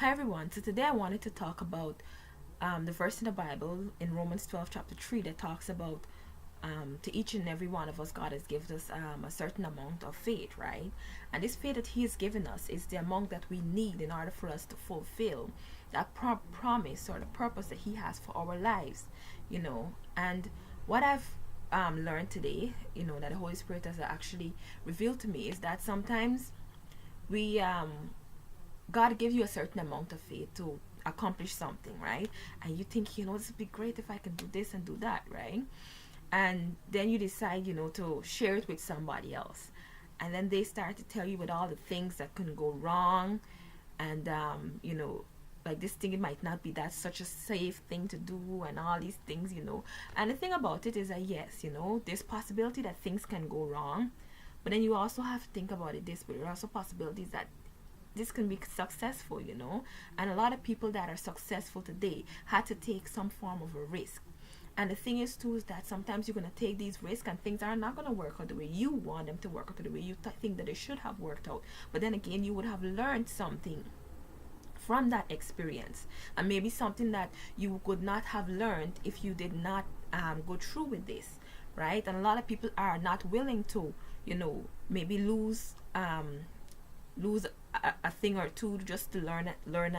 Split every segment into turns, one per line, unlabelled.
Hi everyone. So today I wanted to talk about the verse in the Bible in Romans 12 chapter 3 that talks about to each and every one of us God has given us a certain amount of faith, right? And this faith that He has given us is the amount that we need in order for us to fulfill that promise or the purpose that He has for our lives, And what I've learned today, that the Holy Spirit has actually revealed to me is that sometimes we God gives you a certain amount of faith to accomplish something, right? And you think, this would be great if I can do this and do that, right? And then you decide, to share it with somebody else. And then they start to tell you with all the things that can go wrong. And, like this thing, it might not be that such a safe thing to do and all these things. And the thing about it is that, yes, there's possibility that things can go wrong. But then you also have to think about it this way. There are also possibilities that this can be successful. And a lot of people that are successful today had to take some form of a risk. And the thing is too is that sometimes you're going to take these risks and things are not going to work out the way you want them to work out, the way you think that they should have worked out. But then again, you would have learned something from that experience, and maybe something that you could not have learned if you did not go through with this, right? And a lot of people are not willing to maybe lose a thing or two just to learn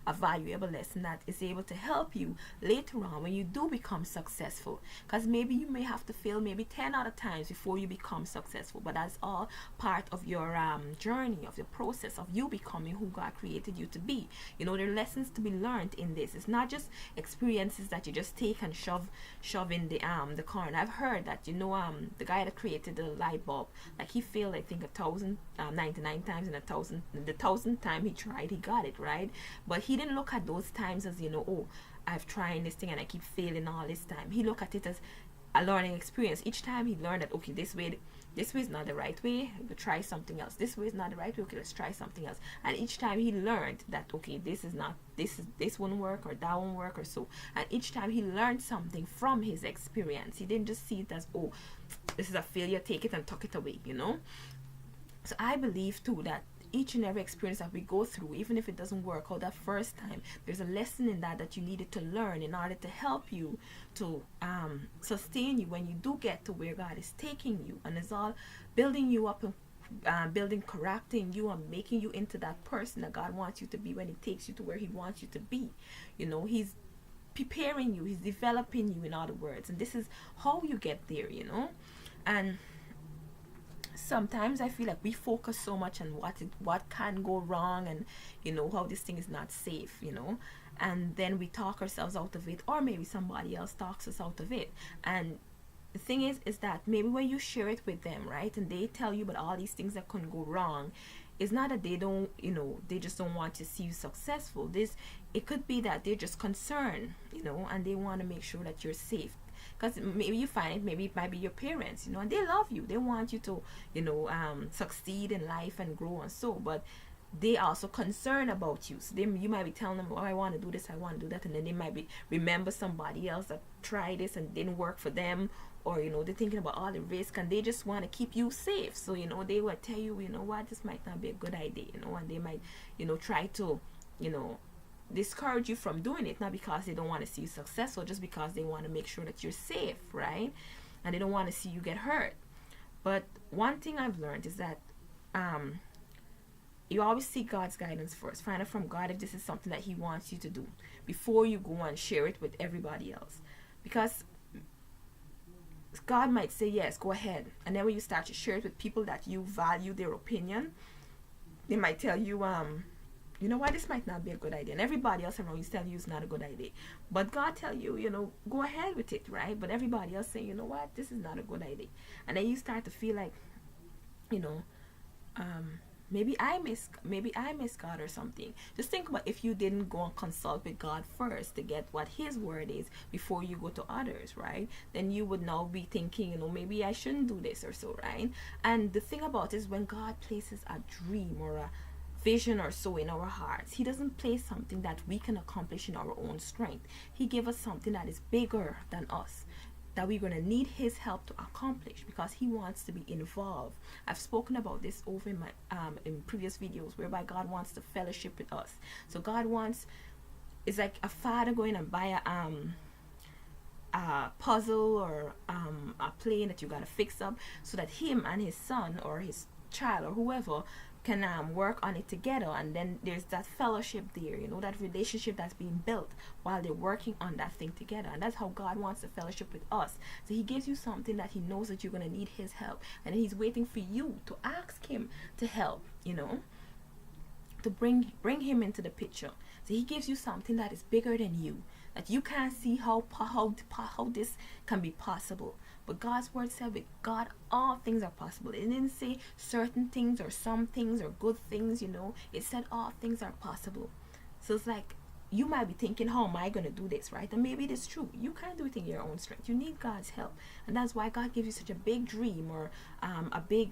a valuable lesson that is able to help you later on when you do become successful, because maybe you may have to fail maybe 10 other times before you become successful, but that's all part of your journey, of the process of you becoming who God created you to be. There are lessons to be learned in this. It's not just experiences that you just take and shove in the corner. I've heard that the guy that created the light bulb, like he failed I think 1,099 times, and the 1,000th time he tried, he got it, right? But he didn't look at those times as oh, I've tried this thing and I keep failing all this time. He looked at it as a learning experience. Each time he learned that, okay, this way is not the right way, we'll try something else. This way is not the right way, okay, let's try something else. And each time he learned that, okay, this won't work, or that won't work, or so. And each time he learned something from his experience. He didn't just see it as, oh, this is a failure, take it and tuck it away. So I believe too that each and every experience that we go through, even if it doesn't work out that first time, there's a lesson in that you needed to learn in order to help you to sustain you when you do get to where God is taking you. And it's all building you up and correcting you and making you into that person that God wants you to be when He takes you to where He wants you to be. He's preparing you, He's developing you, in other words. And this is how you get there. And sometimes I feel like we focus so much on what can go wrong, and how this thing is not safe, and then we talk ourselves out of it, or maybe somebody else talks us out of it. And the thing is that maybe when you share it with them, right, and they tell you about all these things that can go wrong, it's not that they don't, they just don't want to see you successful. It could be that they're just concerned, and they want to make sure that you're safe. Because maybe you find it, maybe it might be your parents, and they love you. They want you to, succeed in life and grow and so. But they also concerned about you. So you might be telling them, oh, I want to do this, I want to do that. And then they might be remember somebody else that tried this and didn't work for them. Or, they're thinking about all the risk and they just want to keep you safe. So, they will tell you, what, this might not be a good idea, and they might, try to, discourage you from doing it, not because they don't want to see you successful, just because they want to make sure that you're safe, right? And they don't want to see you get hurt. But one thing I've learned is that you always seek God's guidance first. Find out from God if this is something that He wants you to do before you go and share it with everybody else. Because God might say, yes, go ahead. And then when you start to share it with people that you value their opinion, they might tell you, you know what, this might not be a good idea. And everybody else around you tell you it's not a good idea. But God tell you, go ahead with it, right? But everybody else say, you know what, this is not a good idea. And then you start to feel like, maybe I miss God or something. Just think about if you didn't go and consult with God first to get what His word is before you go to others, right? Then you would now be thinking, maybe I shouldn't do this or so, right? And the thing about it is when God places a dream or a vision or so in our hearts, He doesn't place something that we can accomplish in our own strength. He gave us something that is bigger than us, that we're going to need his help to accomplish, because he wants to be involved. I've spoken about this over in my in previous videos, whereby God wants to fellowship with us. So God wants, it's like a father going and buy a puzzle or a plane that you got to fix up, so that him and his son or his child or whoever can work on it together. And then there's that fellowship there, you know, that relationship that's being built while they're working on that thing together. And that's how God wants to fellowship with us. So he gives you something that he knows that you're going to need his help, and he's waiting for you to ask him to help, you know, to bring him into the picture. So he gives you something that is bigger than you, that you can't see how this can be possible. But God's word said with God all things are possible. It didn't say certain things or some things or good things, you know. It said all things are possible. So it's like, you might be thinking, how am I going to do this, right? And maybe it is true. You can't do it in your own strength. You need God's help. And that's why God gives you such a big dream or a big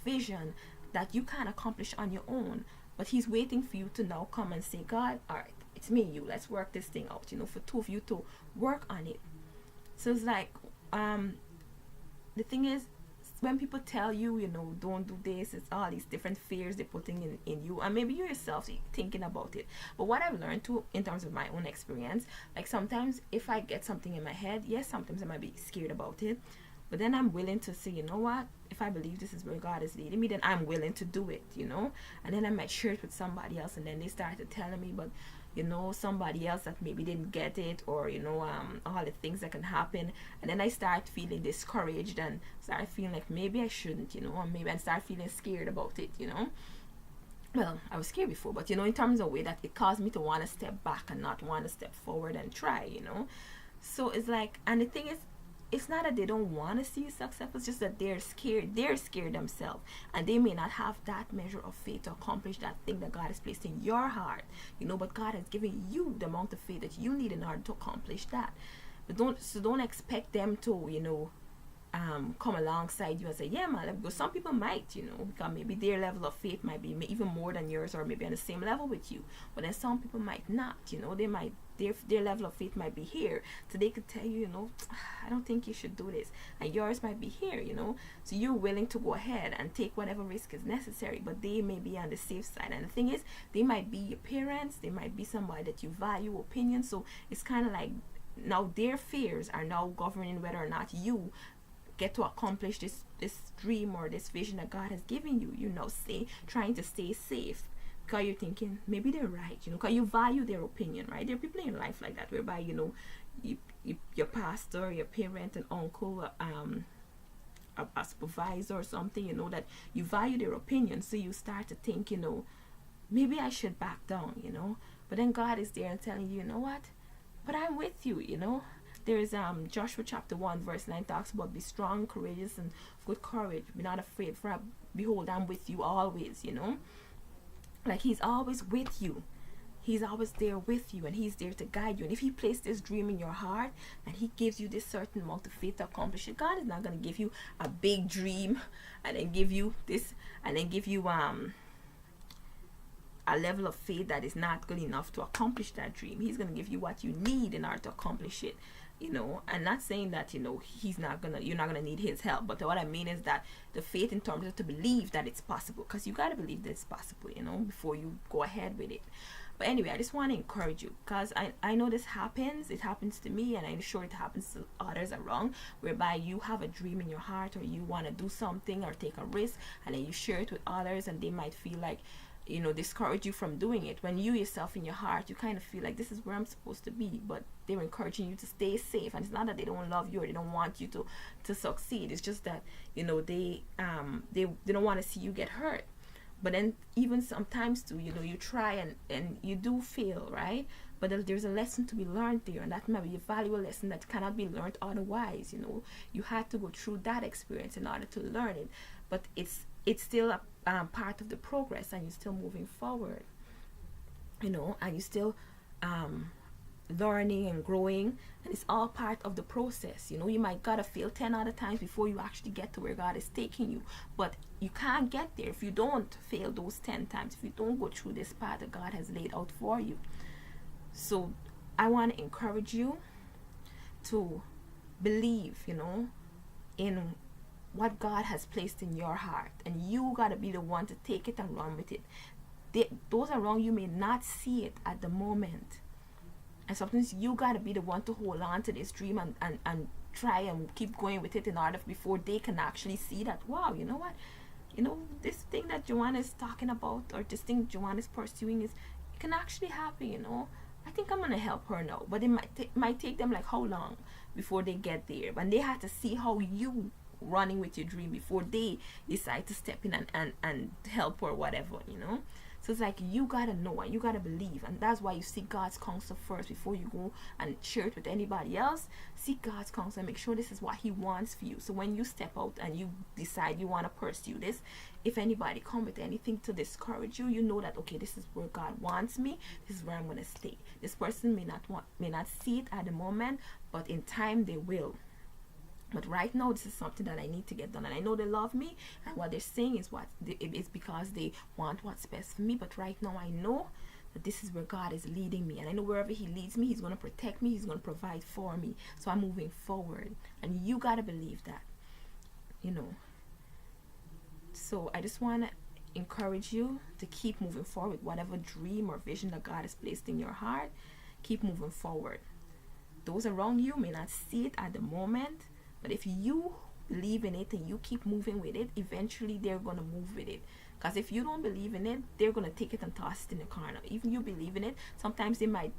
vision that you can't accomplish on your own. But he's waiting for you to now come and say, God, all right, it's me and you. Let's work this thing out, you know, for two of you to work on it. So it's like, the thing is, when people tell you, you know, don't do this, it's all these different fears they're putting in you, and maybe you yourself thinking about it. But what I've learned too, in terms of my own experience, like sometimes if I get something in my head, yes, sometimes I might be scared about it, but then I'm willing to say, you know what, if I believe this is where God is leading me, then I'm willing to do it, you know. And then I might share it with somebody else, and then they started telling me, but you know, somebody else that maybe didn't get it, or you know, all the things that can happen. And then I start feeling discouraged and start feeling like maybe I shouldn't, you know, or maybe I start feeling scared about it, you know. Well, I was scared before, but you know, in terms of way that it caused me to want to step back and not want to step forward and try, you know. So it's like, and the thing is, it's not that they don't want to see you successful, it's just that they're scared themselves, and they may not have that measure of faith to accomplish that thing that God has placed in your heart, you know. But God has given you the amount of faith that you need in order to accomplish that. But don't expect them to, you know, come alongside you and say, yeah man, because some people might, you know, because maybe their level of faith might be even more than yours, or maybe on the same level with you. But then some people might not, you know, they might, their level of faith might be here, so they could tell you, you know, I don't think you should do this, and yours might be here, you know. So you're willing to go ahead and take whatever risk is necessary, but they may be on the safe side. And the thing is, they might be your parents, they might be somebody that you value opinion. So it's kind of like, now their fears are now governing whether or not you get to accomplish this dream or this vision that God has given you. You know, trying to stay safe, because you're thinking maybe they're right, you know, because you value their opinion, right? There are people in your life like that, whereby, you know, your pastor, your parent, and uncle, a supervisor or something, you know, that you value their opinion. So you start to think, you know, maybe I should back down, you know. But then God is there and telling you, you know what, but I'm with you, you know. There's Joshua chapter 1 verse 9 talks about, be strong, courageous, and good courage, be not afraid, for behold, I'm with you always, you know. Like, he's always with you. He's always there with you, and he's there to guide you. And if he placed this dream in your heart and he gives you this certain amount of faith to accomplish it, God is not going to give you a big dream and then give you this, and then give you a level of faith that is not good enough to accomplish that dream. He's going to give you what you need in order to accomplish it, you know. And not saying that, you know, you're not gonna need his help, but what I mean is that the faith in terms of to believe that it's possible, because you got to believe that it's possible, you know, before you go ahead with it. But anyway, I just want to encourage you, because I know this happens. It happens to me, and I'm sure it happens to others around, whereby you have a dream in your heart, or you want to do something or take a risk, and then you share it with others, and they might feel like, you know, discourage you from doing it, when you yourself in your heart, you kind of feel like this is where I'm supposed to be. But they're encouraging you to stay safe, and it's not that they don't love you or they don't want you to succeed. It's just that, you know, they don't want to see you get hurt. But then even sometimes too, you know, you try and you do fail, right? But there's a lesson to be learned there, and that might be a valuable lesson that cannot be learned otherwise. You know, you had to go through that experience in order to learn it. But it's still a part of the progress, and you're still moving forward, you know, and you're still learning and growing, and it's all part of the process. You know, you might gotta fail 10 other times before you actually get to where God is taking you, but you can't get there if you don't fail those 10 times, if you don't go through this path that God has laid out for you. So I want to encourage you to believe, you know, in what God has placed in your heart, and you got to be the one to take it and run with it. Those around you may not see it at the moment, and sometimes you got to be the one to hold on to this dream and try and keep going with it in order before they can actually see that, wow, you know what, you know, this thing that Joanna is talking about, or this thing Joanna is pursuing, is, it can actually happen, you know. I think I'm gonna help her now. But it might take them like how long before they get there, and they have to see how you running with your dream before they decide to step in and help or whatever, you know. So it's like you gotta know and you gotta believe, and that's why you seek God's counsel first before you go and share it with anybody else. Seek God's counsel and make sure this is what He wants for you. So when you step out and you decide you want to pursue this, if anybody come with anything to discourage you, you know that, okay, this is where God wants me. This is where I'm gonna stay. This person may not see it at the moment, but in time they will. But right now, this is something that I need to get done, and I know they love me, and what they're saying is it's because they want what's best for me. But right now, I know that this is where God is leading me, and I know wherever He leads me, He's going to protect me, He's going to provide for me. So I'm moving forward, and you got to believe that, you know. So I just want to encourage you to keep moving forward. Whatever dream or vision that God has placed in your heart, keep moving forward. Those around you may not see it at the moment, but if you believe in it and you keep moving with it, eventually they're going to move with it. Because if you don't believe in it, they're going to take it and toss it in the corner. Even you believe in it, sometimes they might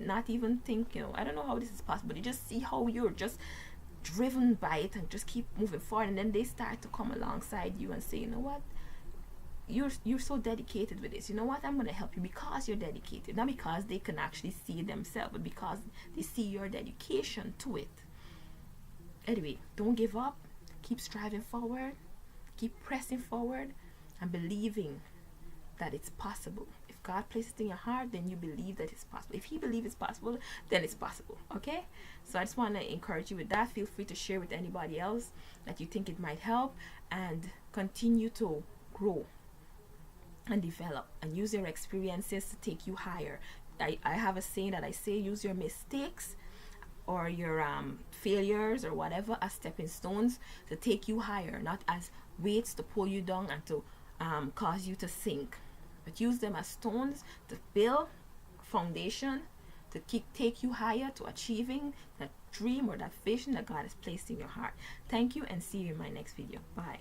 not even think, you know, I don't know how this is possible. They just see how you're just driven by it and just keep moving forward. And then they start to come alongside you and say, you know what? You're so dedicated with this. You know what? I'm going to help you because you're dedicated. Not because they can actually see themselves, but because they see your dedication to it. Anyway, don't give up. Keep striving forward. Keep pressing forward and believing that it's possible. If God places it in your heart, then you believe that it's possible. If He believes it's possible, then it's possible. Okay? So I just want to encourage you with that. Feel free to share with anybody else that you think it might help, and continue to grow and develop and use your experiences to take you higher. I have a saying that I say, use your mistakes or your failures or whatever as stepping stones to take you higher, not as weights to pull you down and to cause you to sink, but use them as stones to build foundation to take you higher to achieving that dream or that vision that God has placed in your heart. Thank you, and see you in my next video. Bye.